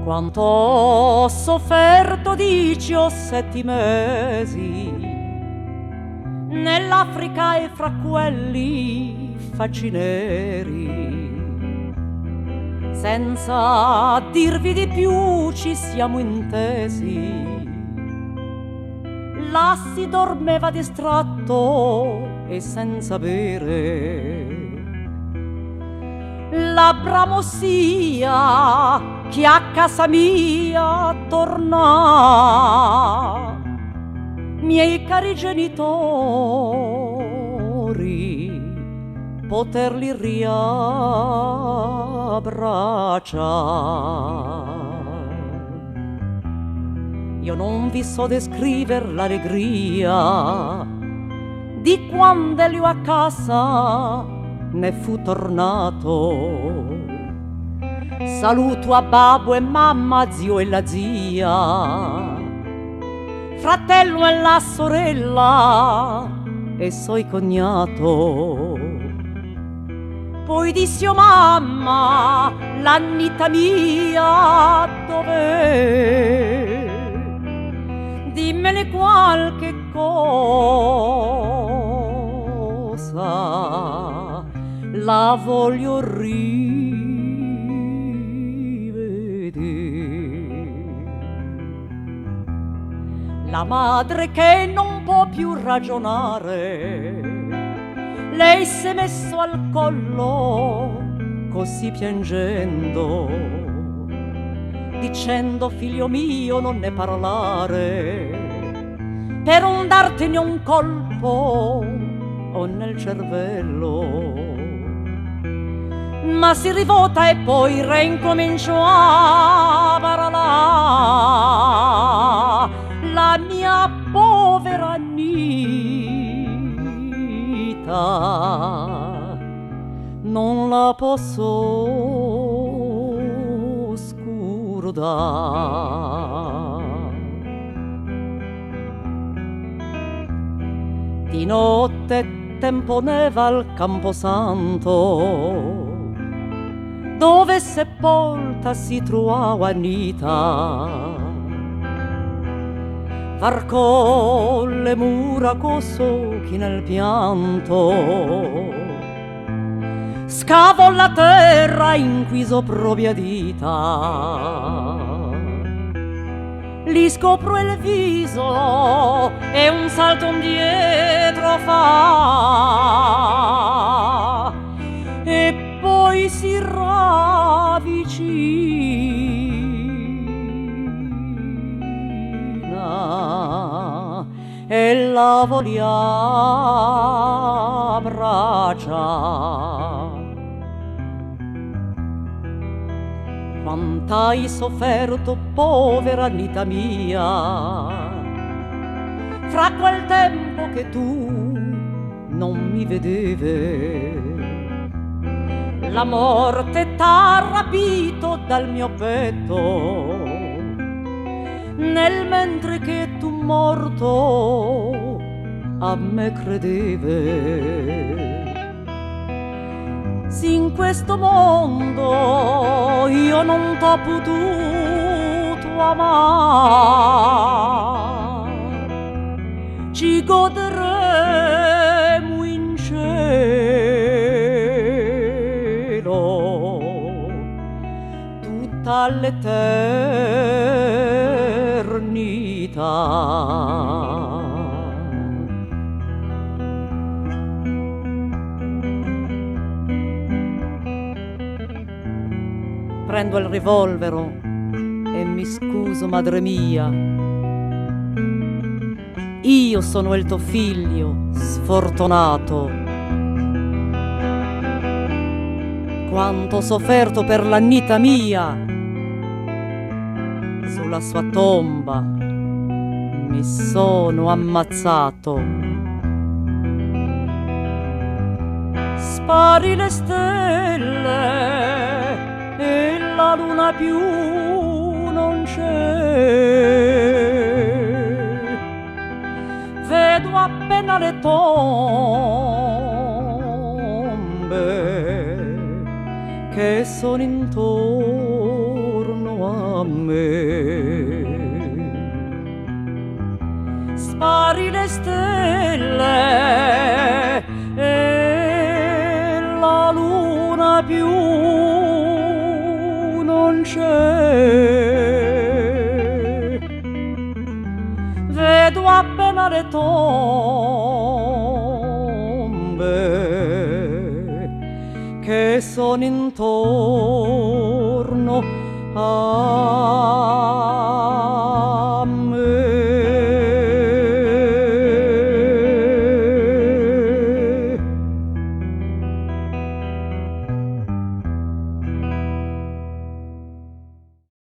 Quanto ho sofferto 17 mesi nell'Africa e fra quelli facci neri. Senza dirvi di più ci siamo intesi. Là si dormeva distratto e senza bere. La bramosia che a casa mia torna, miei cari genitori, poterli riabbracciare. Io non vi so descrivere l'allegria di quando Elio a casa ne fu tornato. Saluto a babbo e mamma, zio e la zia, fratello e la sorella e suoi cognato. Poi dissi: oh mamma, l'annita mia dov'è? Dimmene qualche cosa, la voglio la madre che non può più ragionare, lei si è messo al collo così piangendo, dicendo: figlio mio, non ne parlare, per non dartene un colpo o nel cervello. Ma si rivota e poi reincominciò a parlare. La mia povera Anita non la posso scordare. Di notte temponeva al Camposanto, dove sepolta si trovava Anita. Varcò le mura co' socchi nel pianto, scavò la terra in cui propria dita. Li scopro il viso e un salto indietro fa, e poi si ravvicina e la voglio abbracciare. Quant'hai sofferto, povera Anita mia, fra quel tempo che tu non mi vedevi. La morte t'ha rapito dal mio petto, nel mentre che tu morto a me credevi. Se in questo mondo io non t'ho potuto amare, ci goderemo in cielo tutta l'eternità. Prendo il rivolvero e mi scuso, madre mia. Io sono il tuo figlio sfortunato. Quanto ho sofferto per l'Anita mia. Sulla sua tomba mi sono ammazzato. Spari le stelle e la luna più non c'è, vedo appena le tombe che sono intorno a me. Spari le stelle e la luna più non c'è. Vedo appena le tombe che sono intorno a